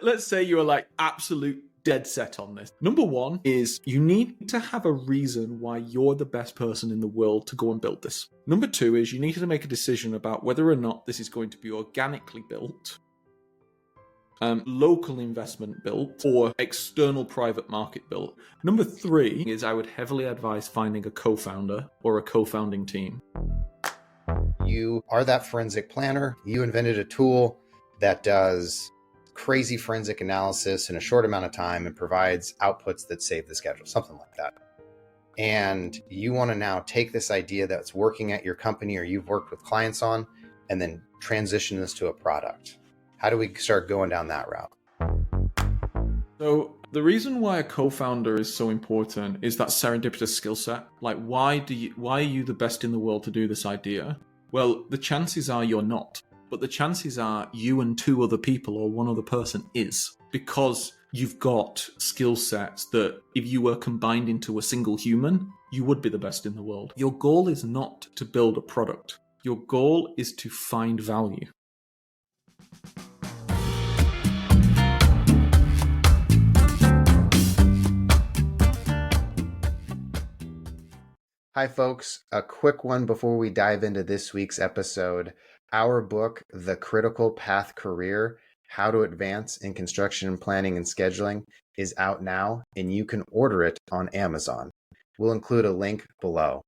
Let's say you are like absolute dead set on this. Number one is you need to have a reason why you're the best person in the world to go and build this. Number two is you need to make a decision about whether or not this is going to be organically built, local investment built, or external private market built. Number three is I would heavily advise finding a co-founder or a co-founding team. You are that forensic planner. You invented a tool that does crazy forensic analysis in a short amount of time and provides outputs that save the schedule, something like that. And you want to now take this idea that's working at your company or you've worked with clients on, and then transition this to a product. How do we start going down that route? So the reason why a co-founder is so important is that serendipitous skill set. Like, why are you the best in the world to do this idea? Well, the chances are you're not. But the chances are you and two other people or one other person is, because you've got skill sets that if you were combined into a single human, you would be the best in the world. Your goal is not to build a product. Your goal is to find value. Hi, folks. A quick one before we dive into this week's episode. Our book, The Critical Path Career, How to Advance in Construction Planning and Scheduling, is out now, and you can order it on Amazon. We'll include a link below.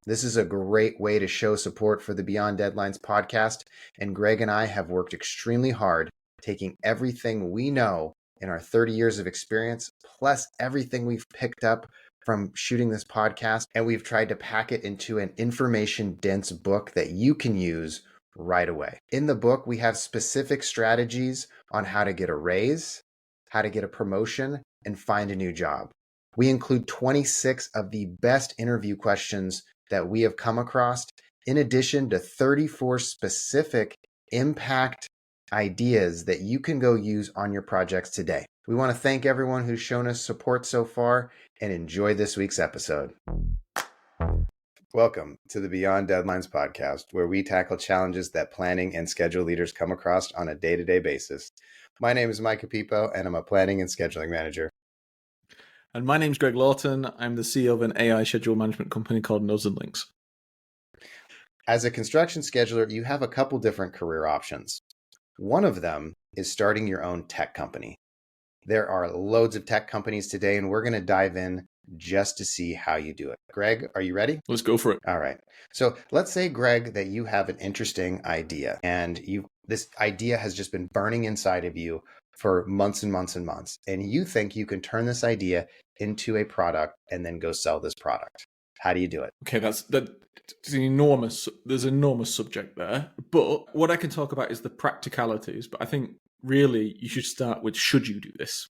This is a great way to show support for the Beyond Deadlines podcast, and Greg and I have worked extremely hard taking everything we know in our 30 years of experience, plus everything we've picked up from shooting this podcast, and we've tried to pack it into an information-dense book that you can use right away. In the book, we have specific strategies on how to get a raise, how to get a promotion, and find a new job. We include 26 of the best interview questions that we have come across, in addition to 34 specific impact ideas that you can go use on your projects today. We want to thank everyone who's shown us support so far and enjoy this week's episode. Welcome to the Beyond Deadlines podcast, where we tackle challenges that planning and schedule leaders come across on a day-to-day basis. My name is Micah, and I'm a planning and scheduling manager. And my name's Greg Lawton. I'm the CEO of an AI schedule management company called Nodes and Links. As a construction scheduler, you have a couple different career options. One of them is starting your own tech company. There are loads of tech companies today, and we're going to dive in just to see how you do it. Greg, are you ready? Let's go for it. All right. So let's say, Greg, that you have an interesting idea, and this idea has just been burning inside of you for months and months and months, and you think you can turn this idea into a product and then go sell this product. How do you do it? Okay, there's an enormous subject there, but what I can talk about is the practicalities. But I think really you should start with, should you do this?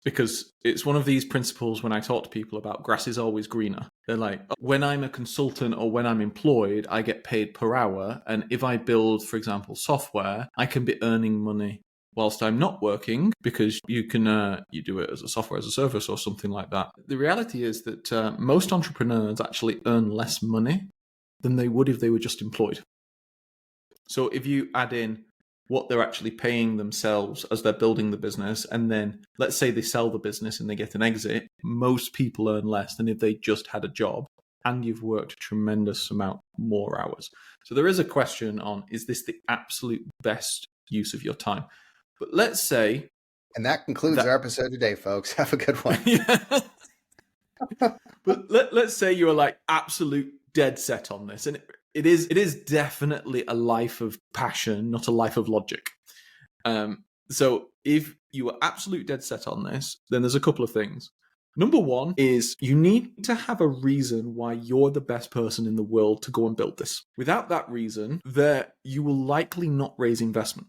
Because it's one of these principles when I talk to people about grass is always greener. They're like, when I'm a consultant or when I'm employed, I get paid per hour. And if I build, for example, software, I can be earning money whilst I'm not working, because you can you do it as a software as a service or something like that. The reality is that most entrepreneurs actually earn less money than they would if they were just employed. So if you add in what they're actually paying themselves as they're building the business, and then let's say they sell the business and they get an exit, most people earn less than if they just had a job and you've worked a tremendous amount more hours. So there is a question on, is this the absolute best use of your time? But let's say... And that concludes our episode today, folks. Have a good one. Yeah. But let's say you're like absolute dead set on this, and it is definitely a life of passion, not a life of logic. So if you are absolute dead set on this, then there's a couple of things. Number one is you need to have a reason why you're the best person in the world to go and build this. Without that reason, you will likely not raise investment.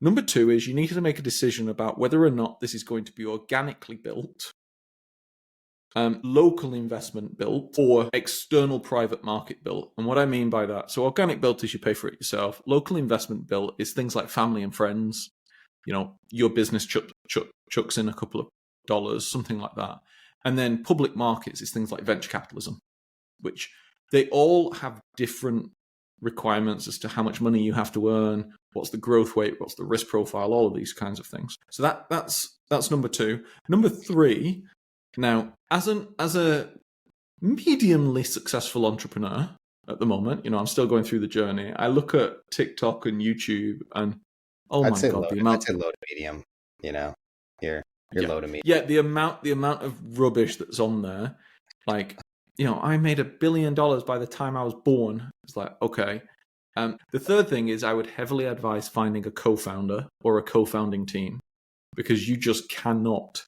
Number two is you need to make a decision about whether or not this is going to be organically built, local investment built, or external private market built. And what I mean by that, so organic built is you pay for it yourself. Local investment built is things like family and friends. You know, your business chucks in a couple of dollars, something like that. And then public markets is things like venture capitalism, which they all have different requirements as to how much money you have to earn, what's the growth weight, what's the risk profile, all of these kinds of things. So that's number 2. Number 3, now as a mediumly successful entrepreneur at the moment, I'm still going through the journey. I look at TikTok and YouTube and oh my god, the amount. I'd say low to medium. You're low to medium. Yeah, the amount of rubbish that's on there. Like, I made $1 billion by the time I was born. It's like, okay. The third thing is I would heavily advise finding a co-founder or a co-founding team, because you just cannot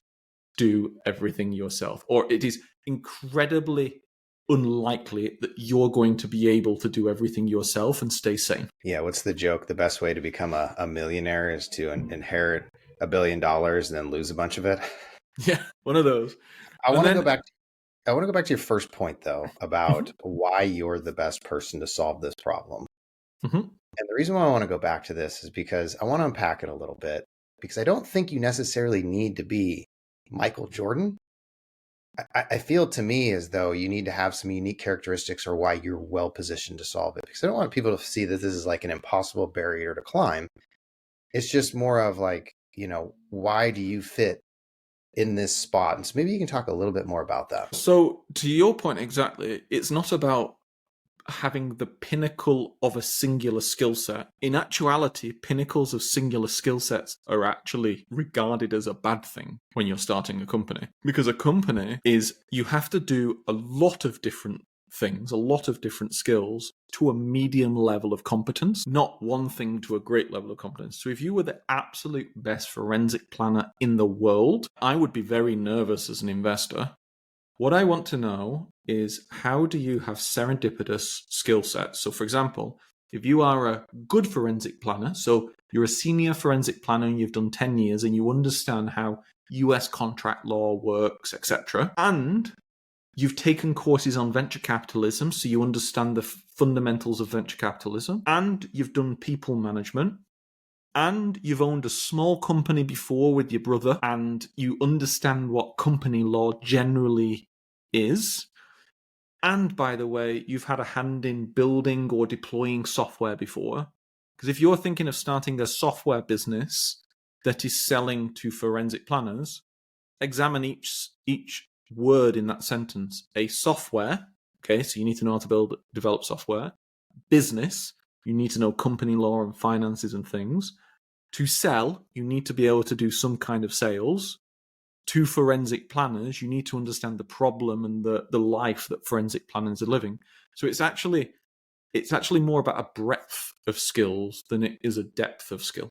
do everything yourself, or it is incredibly unlikely that you're going to be able to do everything yourself and stay sane. Yeah, what's the joke? The best way to become a millionaire is to inherit $1 billion and then lose a bunch of it. Yeah, one of those. I want to go back to your first point, though, about why you're the best person to solve this problem. Mm-hmm. And the reason why I want to go back to this is because I want to unpack it a little bit, because I don't think you necessarily need to be Michael Jordan. I feel to me as though you need to have some unique characteristics or why you're well positioned to solve it. Because I don't want people to see that this is like an impossible barrier to climb. It's just more of like, why do you fit in this spot? And so maybe you can talk a little bit more about that. So to your point exactly, it's not about having the pinnacle of a singular skill set. In actuality, pinnacles of singular skill sets are actually regarded as a bad thing when you're starting a company. Because a company you have to do a lot of different things, a lot of different skills to a medium level of competence, not one thing to a great level of competence. So if you were the absolute best forensic planner in the world, I would be very nervous as an investor. What I want to know is, how do you have serendipitous skill sets? So for example, if you are a good forensic planner, so you're a senior forensic planner and you've done 10 years and you understand how US contract law works, etc., and you've taken courses on venture capitalism, so you understand the fundamentals of venture capitalism, and you've done people management, and you've owned a small company before with your brother, and you understand what company law generally is. And by the way, you've had a hand in building or deploying software before. Because if you're thinking of starting a software business that is selling to forensic planners, examine each word in that sentence. A software, okay, so you need to know how to develop software. Business, you need to know company law and finances and things. To sell, you need to be able to do some kind of sales. To forensic planners, you need to understand the problem and the life that forensic planners are living. So it's actually more about a breadth of skills than it is a depth of skill.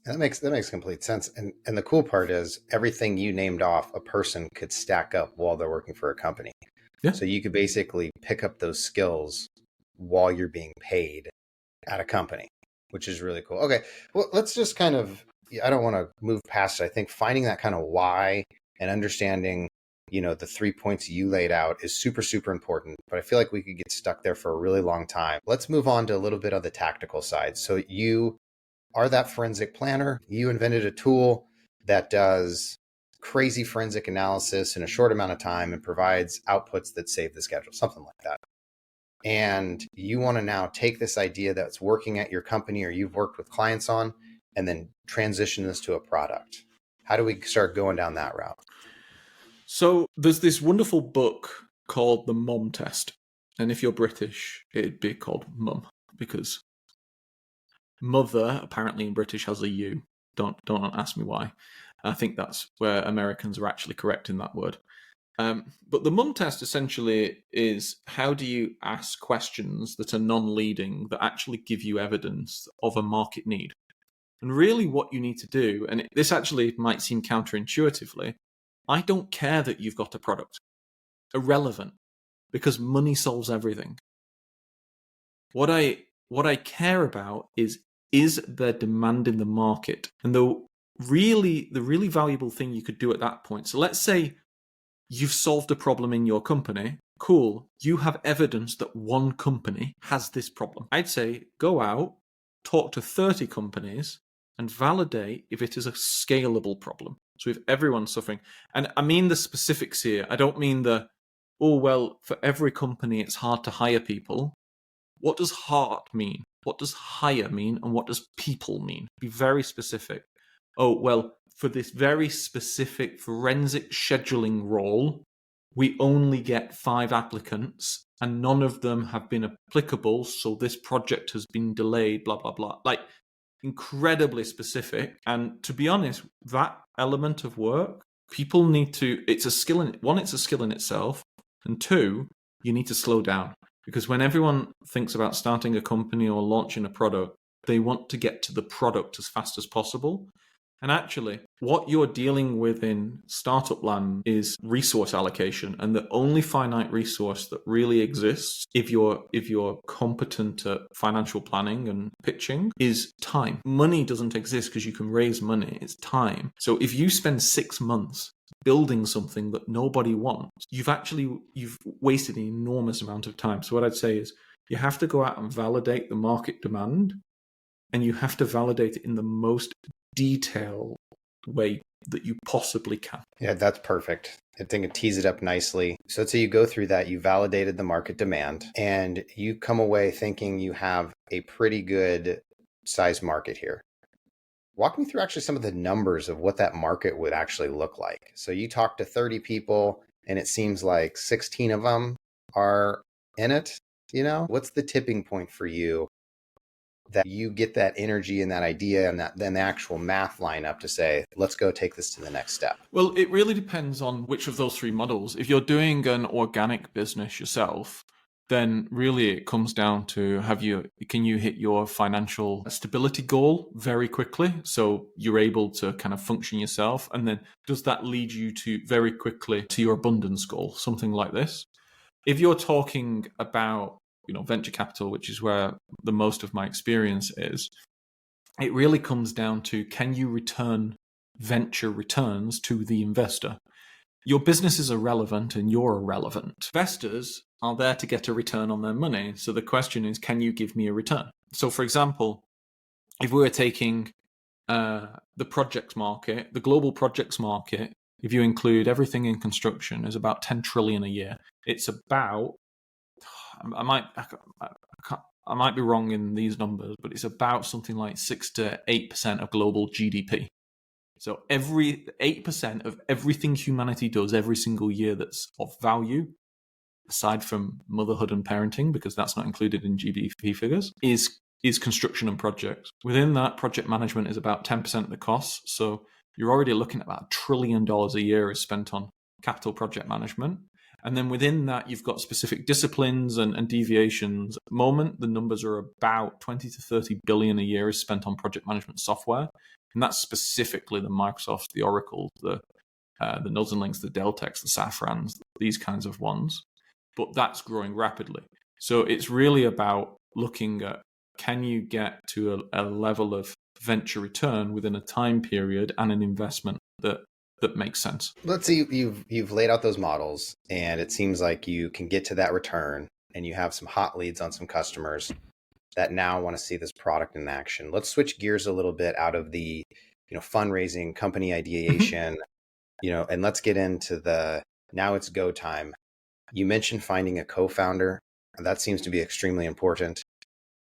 That makes complete sense. And the cool part is everything you named off, a person could stack up while they're working for a company. Yeah. So you could basically pick up those skills while you're being paid at a company, which is really cool. Okay, well, let's just kind of, I don't want to move past it. I think finding that kind of why and understanding, the 3 points you laid out is super, super important. But I feel like we could get stuck there for a really long time. Let's move on to a little bit of the tactical side. So you are that forensic planner. You invented a tool that does crazy forensic analysis in a short amount of time and provides outputs that save the schedule, something like that. And you want to now take this idea that's working at your company or you've worked with clients on, and then transition this to a product. How do we start going down that route? So there's this wonderful book called The Mom Test. And if you're British, it'd be called Mum, because mother apparently in British has a U. Don't ask me why. I think that's where Americans are actually correct in that word. But the Mum Test essentially is, how do you ask questions that are non-leading that actually give you evidence of a market need? And really what you need to do, and this actually might seem counterintuitively, I don't care that you've got a product. Irrelevant, because money solves everything. What I care about is there demand in the market? And the really valuable thing you could do at that point, so let's say you've solved a problem in your company. Cool. You have evidence that one company has this problem. I'd say go out, talk to 30 companies, and validate if it is a scalable problem. So if everyone's suffering, and I mean the specifics here, I don't mean for every company it's hard to hire people. What does hard mean? what does hire mean and what does people mean? Be very specific. Oh, well, for this very specific forensic scheduling role, we only get 5 applicants and none of them have been applicable, so this project has been delayed, blah, blah, blah. Like, incredibly specific. And to be honest, that element of work, people need to, it's a skill in, one, it's a skill in itself, and two, you need to slow down. Because when everyone thinks about starting a company or launching a product, they want to get to the product as fast as possible. And actually, what you're dealing with in startup land is resource allocation. And the only finite resource that really exists, if you're competent at financial planning and pitching, is time. Money doesn't exist because you can raise money. It's time. So if you spend 6 months building something that nobody wants, you've wasted an enormous amount of time. So what I'd say is you have to go out and validate the market demand, and you have to validate it in the most detailed way that you possibly can. Yeah, that's perfect. I think it tees it up nicely. So let's say you go through that, you validated the market demand, and you come away thinking you have a pretty good size market here. Walk me through actually some of the numbers of what that market would actually look like. So you talk to 30 people and it seems like 16 of them are in it. What's the tipping point for you that you get that energy and that idea and that then the actual math line up to say, let's go take this to the next step? Well, it really depends on which of those 3 models. If you're doing an organic business yourself, then really it comes down to can you hit your financial stability goal very quickly so you're able to kind of function yourself, and then does that lead you to very quickly to your abundance goal, something like this. If you're talking about venture capital, which is where the most of my experience is, it really comes down to, can you return venture returns to the investor? Your business is irrelevant and you're irrelevant. Investors are there to get a return on their money. So the question is, can you give me a return? So for example, if we were taking the projects market, the global projects market, if you include everything in construction, is about 10 trillion a year. It's about, I might be wrong in these numbers, but it's about something like 6 to 8% of global GDP. So 8% of everything humanity does every single year that's of value, aside from motherhood and parenting, because that's not included in GDP figures, is construction and projects. Within that, project management is about 10% of the costs. So you're already looking at about $1 trillion a year is spent on capital project management. And then within that, you've got specific disciplines and deviations. At the moment, the numbers are about 20 to 30 billion a year is spent on project management software. And that's specifically the Microsofts, the Oracles, the Nodes and Links, the Deltex, the Safrans, these kinds of ones. But that's growing rapidly. So it's really about looking at, can you get to a level of venture return within a time period and an investment that makes sense. Let's say you've laid out those models and it seems like you can get to that return and you have some hot leads on some customers that now want to see this product in action. Let's switch gears a little bit out of the fundraising, company ideation, and let's get into now it's go time. You mentioned finding a co-founder. That seems to be extremely important.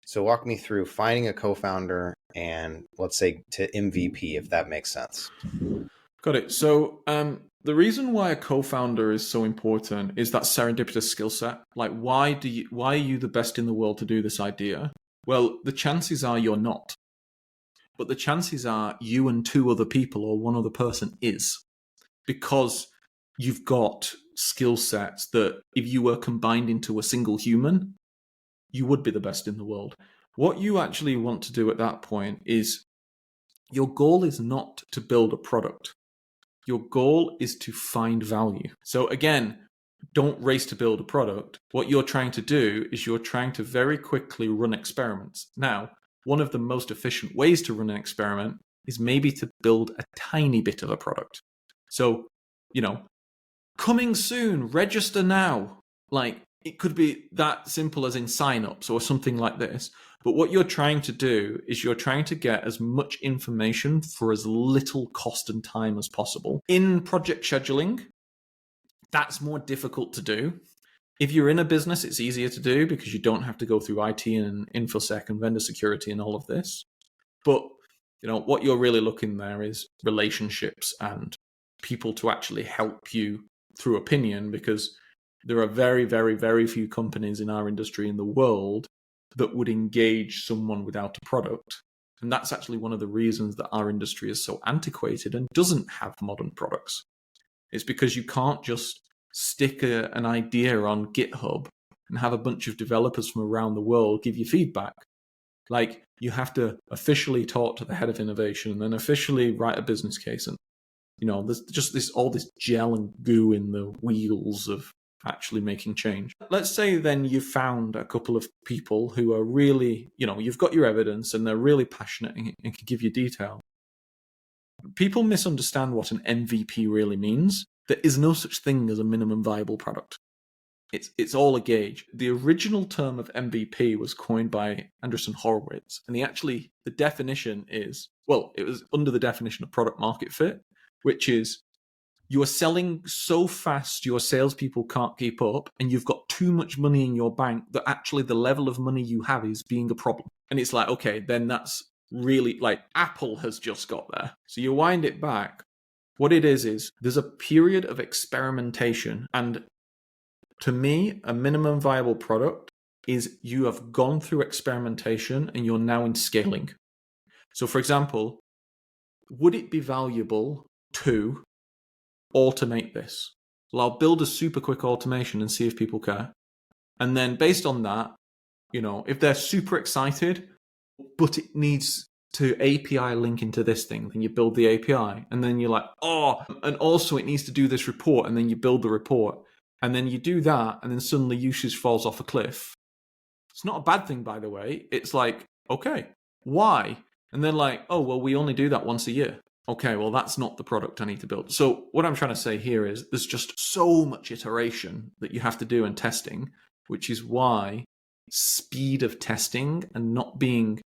So walk me through finding a co-founder and let's say to MVP, if that makes sense. Got it. So the reason why a co-founder is so important is that serendipitous skill set. Like, why are you the best in the world to do this idea? Well, the chances are you're not. But the chances are you and 2 other people or 1 other person is. Because you've got skill sets that if you were combined into a single human, you would be the best in the world. What you actually want to do at that point is, your goal is not to build a product. Your goal is to find value. So again, don't race to build a product. What you're trying to do is you're trying to very quickly run experiments. Now, one of the most efficient ways to run an experiment is maybe to build a tiny bit of a product. So, coming soon, register now. Like, it could be that simple as in sign-ups or something like this. But what you're trying to do is you're trying to get as much information for as little cost and time as possible. In project scheduling, that's more difficult to do. If you're in a business, it's easier to do because you don't have to go through IT and InfoSec and vendor security and all of this. But what you're really looking there is relationships and people to actually help you through opinion, because there are very, very, very few companies in our industry in the world that would engage someone without a product. And that's actually one of the reasons that our industry is so antiquated and doesn't have modern products. It's because you can't just stick an idea on GitHub and have a bunch of developers from around the world give you feedback. Like, you have to officially talk to the head of innovation and then officially write a business case. And, there's just all this gel and goo in the wheels of actually making change. Let's say then you've found a couple of people who are really, you've got your evidence and they're really passionate and can give you detail. People misunderstand what an MVP really means. There is no such thing as a minimum viable product. It's all a gauge. The original term of MVP was coined by Andreessen Horowitz, and the definition is, it was under the definition of product market fit, which is you are selling so fast your salespeople can't keep up, and you've got too much money in your bank that actually the level of money you have is being a problem. And it's like, okay, then that's really like Apple has just got there. So you wind it back. What it is there's a period of experimentation. And to me, a minimum viable product is you have gone through experimentation and you're now in scaling. So for example, would it be valuable to automate this? Well, I'll build a super quick automation and see if people care. And then based on that, if they're super excited, but it needs to API link into this thing, then you build the API. And then you're like, and also it needs to do this report. And then you build the report. And then you do that. And then suddenly usage falls off a cliff. It's not a bad thing, by the way. It's like, okay, why? And then like, we only do that once a year. Okay, well, that's not the product I need to build. So what I'm trying to say here is there's just so much iteration that you have to do in testing, which is why speed of testing and not being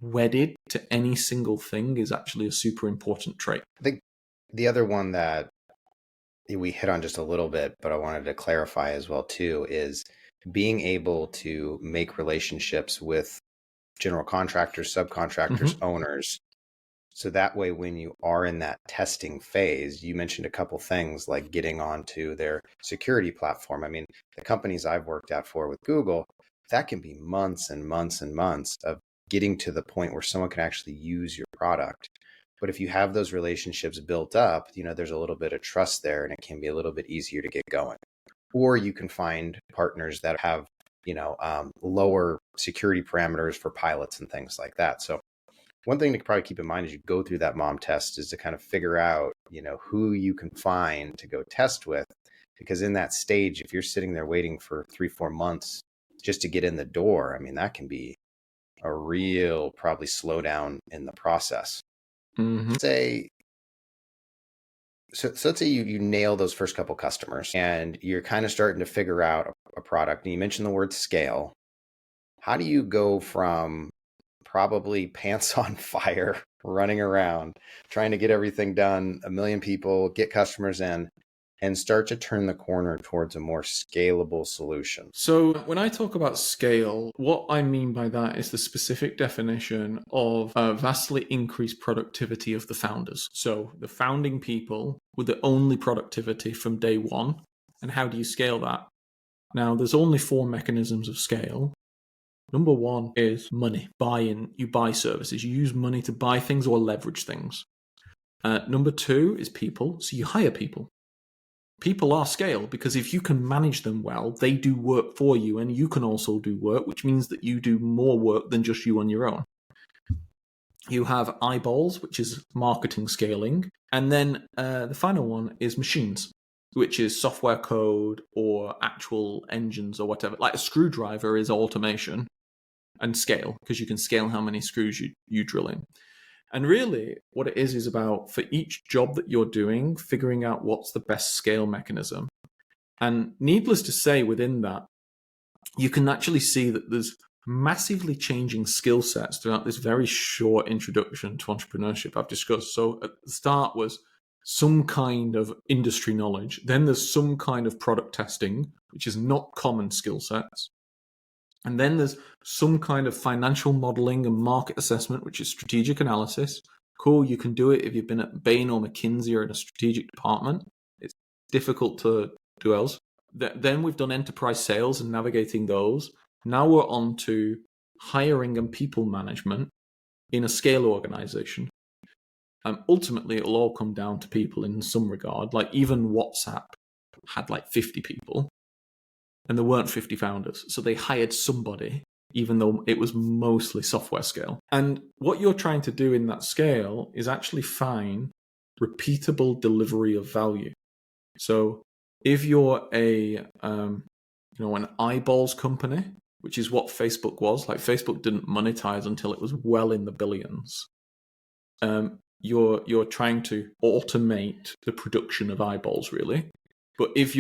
wedded to any single thing is actually a super important trait. I think the other one that we hit on just a little bit, but I wanted to clarify as well too, is being able to make relationships with general contractors, subcontractors, owners. So that way, when you are in that testing phase, you mentioned a couple things like getting onto their security platform. I mean, the companies I've worked at for with Google, that can be months and months and months of getting to the point where someone can actually use your product. But if you have those relationships built up, there's a little bit of trust there and it can be a little bit easier to get going. Or you can find partners that have, lower security parameters for pilots and things like that. So one thing to probably keep in mind as you go through that mom test is to kind of figure out, who you can find to go test with. Because in that stage, if you're sitting there waiting for 3-4 months just to get in the door, I mean, that can be a real probably slowdown in the process. So let's say you nail those first couple customers and you're kind of starting to figure out a product, and you mentioned the word scale. How do you go from probably pants on fire, running around, trying to get everything done, 1 million people, get customers in, and start to turn the corner towards a more scalable solution? So when I talk about scale, what I mean by that is the specific definition of vastly increased productivity of the founders. So the founding people with the only productivity from day one. And how do you scale that? Now, there's only 4 mechanisms of scale. Number 1 is money. You buy services. You use money to buy things or leverage things. Number 2 is people. So you hire people. People are scale because if you can manage them well, they do work for you and you can also do work, which means that you do more work than just you on your own. You have eyeballs, which is marketing scaling. And then the final one is machines, which is software code or actual engines or whatever. Like a screwdriver is automation and scale because you can scale how many screws you drill in. And really what it is about, for each job that you're doing, figuring out what's the best scale mechanism. And needless to say, within that, you can actually see that there's massively changing skill sets throughout this very short introduction to entrepreneurship I've discussed. So at the start was some kind of industry knowledge. Then there's some kind of product testing, which is not common skill sets. And then there's some kind of financial modeling and market assessment, which is strategic analysis. Cool, you can do it if you've been at Bain or McKinsey or in a strategic department. It's difficult to do else. Then we've done enterprise sales and navigating those. Now we're on to hiring and people management in a scale organization. Ultimately, it'll all come down to people in some regard. Like even WhatsApp had like 50 people and there weren't 50 founders. So they hired somebody, even though it was mostly software scale. And what you're trying to do in that scale is actually find repeatable delivery of value. So if you're an eyeballs company, which is what Facebook was, like Facebook didn't monetize until it was well in the billions. You're trying to automate the production of eyeballs, really. But if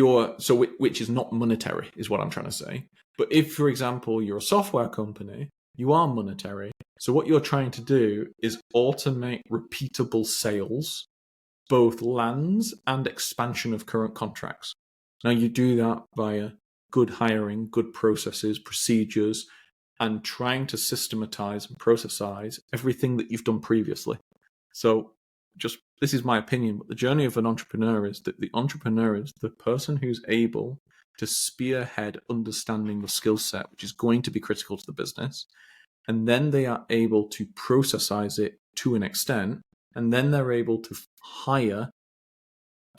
which is not monetary, is what I'm trying to say. But if, for example, you're a software company, you are monetary. So what you're trying to do is automate repeatable sales, both lands and expansion of current contracts. Now you do that via good hiring, good processes, procedures, and trying to systematize and processize everything that you've done previously. So this is my opinion, but the journey of an entrepreneur is that the entrepreneur is the person who's able to spearhead understanding the skill set, which is going to be critical to the business. And then they are able to processize it to an extent. And then they're able to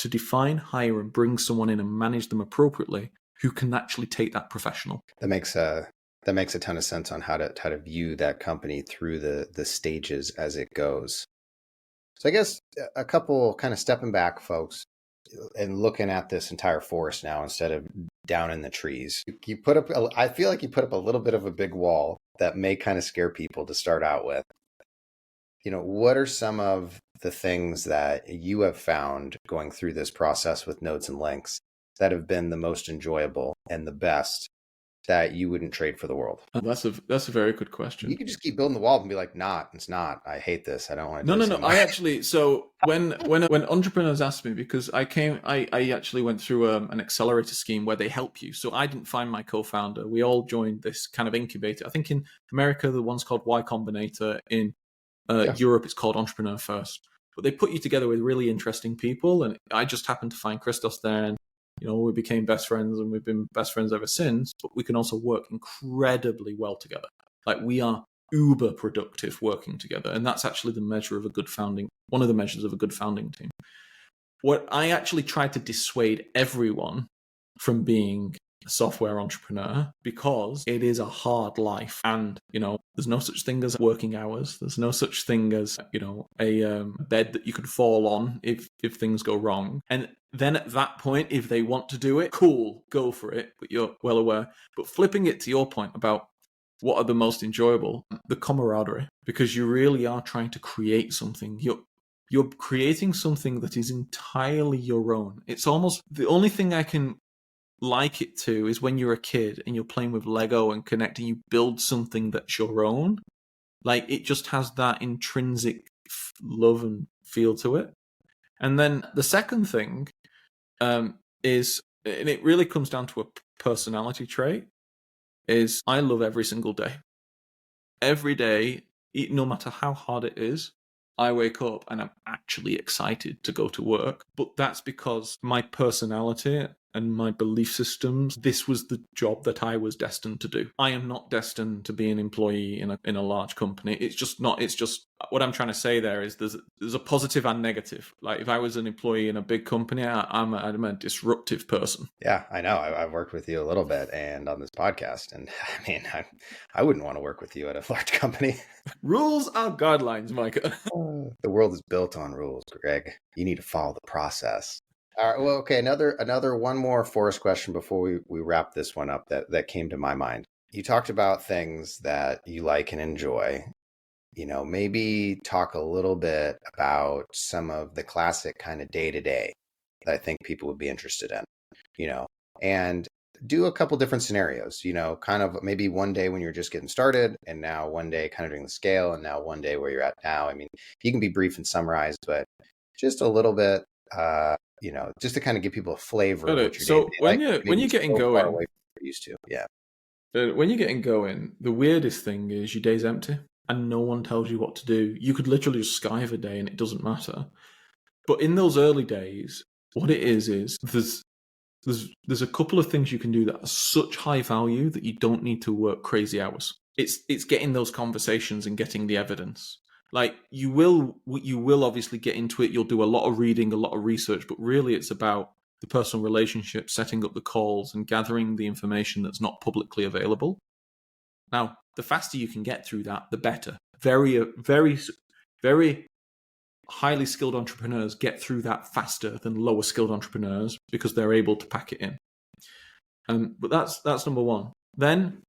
define, hire, and bring someone in and manage them appropriately who can actually take that professional. That makes a ton of sense on how to view that company through the stages as it goes. So I guess a couple kind of stepping back, folks, and looking at this entire forest now instead of down in the trees. I feel like you put up a little bit of a big wall that may kind of scare people to start out with. What are some of the things that you have found going through this process with Nodes and Links that have been the most enjoyable and the best that you wouldn't trade for the world? That's a very good question. You could just keep building the wall and be like, it's not. I hate this. I don't want to do this No. I actually, so when entrepreneurs ask me, because I actually went through an accelerator scheme where they help you. So I didn't find my co-founder. We all joined this kind of incubator. I think in America, the one's called Y Combinator. In Europe, it's called Entrepreneur First. But they put you together with really interesting people. And I just happened to find Christos there. And we became best friends and we've been best friends ever since, but we can also work incredibly well together. Like we are uber productive working together. And that's actually one of the measures of a good founding team. What I actually tried to dissuade everyone from being a software entrepreneur, because it is a hard life. And, there's no such thing as working hours. There's no such thing as, a bed that you could fall on if things go wrong. And then at that point, if they want to do it, cool, go for it. But you're well aware. But flipping it to your point about what are the most enjoyable, the camaraderie, because you really are trying to create something. You're creating something that is entirely your own. It's almost the only thing I can like it to is when you're a kid and you're playing with Lego and connecting, you build something that's your own. Like it just has that intrinsic love and feel to it. And then the second thing is, and it really comes down to a personality trait, is I love every single day. Every day, no matter how hard it is, I wake up and I'm actually excited to go to work. But that's because my personality and my belief systems, this was the job that I was destined to do. I am not destined to be an employee in a large company. It's just not. It's just what I'm trying to say there is there's a positive and negative. Like if I was an employee in a big company, I'm a disruptive person. Yeah, I know. I've worked with you a little bit and on this podcast. And I mean, I wouldn't want to work with you at a large company. Rules are guidelines, Micah. The world is built on rules, Greg. You need to follow the process. All right. Well, okay. Another one more Forrest question before we wrap this one up that came to my mind. You talked about things that you like and enjoy. Maybe talk a little bit about some of the classic kind of day-to-day that I think people would be interested in, and do a couple different scenarios, kind of maybe one day when you're just getting started and now one day kind of doing the scale and now one day where you're at now. I mean, you can be brief and summarized, but just a little bit just to kind of give people a flavor Got of what it. your day to So day when like. you're when Maybe you're it's getting so far going, away from what you're used to. Yeah. when you're getting going, the weirdest thing is your day's empty and no one tells you what to do. You could literally just skive a day and it doesn't matter. But in those early days, what it is there's a couple of things you can do that are such high value that you don't need to work crazy hours. It's getting those conversations and getting the evidence. Like you will obviously get into it. You'll do a lot of reading, a lot of research, but really it's about the personal relationship, setting up the calls, and gathering the information that's not publicly available. Now, the faster you can get through that, the better. Very highly skilled entrepreneurs get through that faster than lower skilled entrepreneurs because they're able to pack it in. But that's number one. Then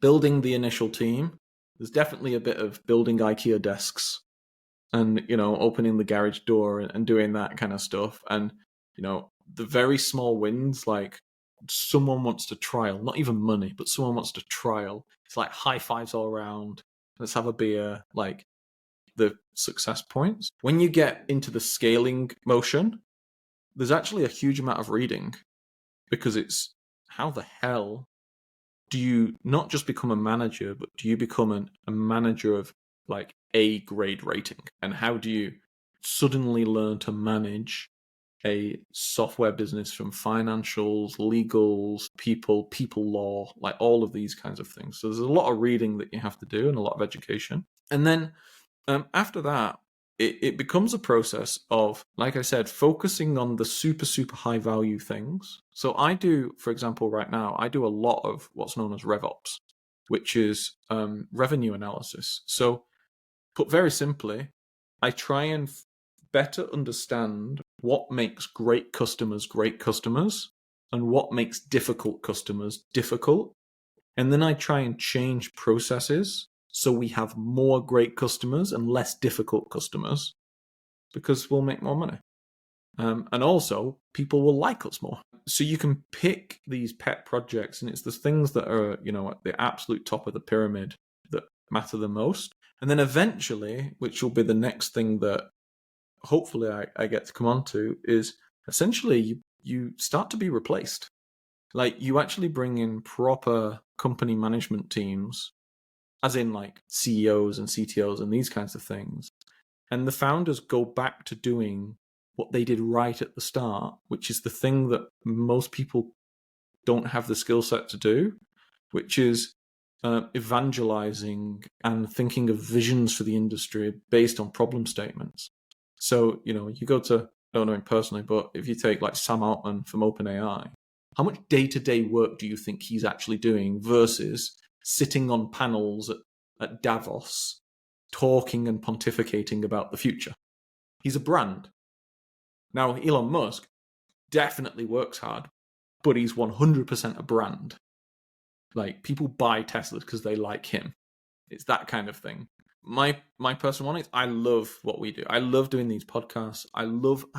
building the initial team. There's definitely a bit of building IKEA desks and opening the garage door and doing that kind of stuff. And the very small wins, like someone wants to trial, not even money, but someone wants to trial. It's like high fives all around. Let's have a beer. Like the success points. When you get into the scaling motion, there's actually a huge amount of reading because it's how the hell do you not just become a manager, but do you become a manager of like A grade rating? And how do you suddenly learn to manage a software business from financials, legals, people law, like all of these kinds of things? So there's a lot of reading that you have to do and a lot of education. And then after that, it becomes a process of, like I said, focusing on the super, super high value things. So I do, for example, right now, I do a lot of what's known as RevOps, which is revenue analysis. So put very simply, I try and better understand what makes great customers and what makes difficult customers difficult. And then I try and change processes so we have more great customers and less difficult customers because we'll make more money. And also, people will like us more. So you can pick these pet projects, and it's the things that are, at the absolute top of the pyramid that matter the most. And then eventually, which will be the next thing that hopefully I get to come on to, is essentially you start to be replaced. Like you actually bring in proper company management teams, as in like CEOs and CTOs and these kinds of things. And the founders go back to doing what they did right at the start, which is the thing that most people don't have the skill set to do, which is evangelizing and thinking of visions for the industry based on problem statements. So, you go to, I don't know him personally, but if you take like Sam Altman from OpenAI, how much day-to-day work do you think he's actually doing versus sitting on panels at Davos talking and pontificating about the future? He's a brand. Now, Elon Musk definitely works hard, but he's 100% a brand. Like, people buy Teslas because they like him. It's that kind of thing. My personal one is I love what we do. I love doing these podcasts. I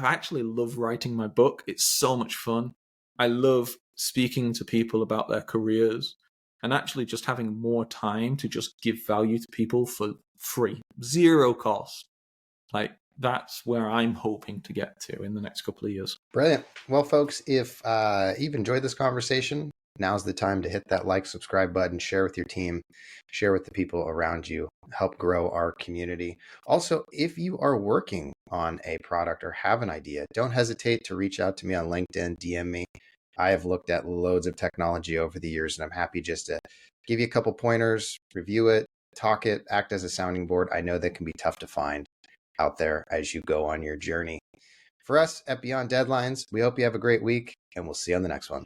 actually love writing my book. It's so much fun. I love speaking to people about their careers and actually just having more time to just give value to people for free, zero cost. Like that's where I'm hoping to get to in the next couple of years. Brilliant. Well, folks, if you've enjoyed this conversation, now's the time to hit that like, subscribe button, share with your team, share with the people around you, help grow our community. Also, if you are working on a product or have an idea, don't hesitate to reach out to me on LinkedIn, DM me. I have looked at loads of technology over the years, and I'm happy just to give you a couple pointers, review it, talk it, act as a sounding board. I know that can be tough to find out there as you go on your journey. For us at Beyond Deadlines, we hope you have a great week, and we'll see you on the next one.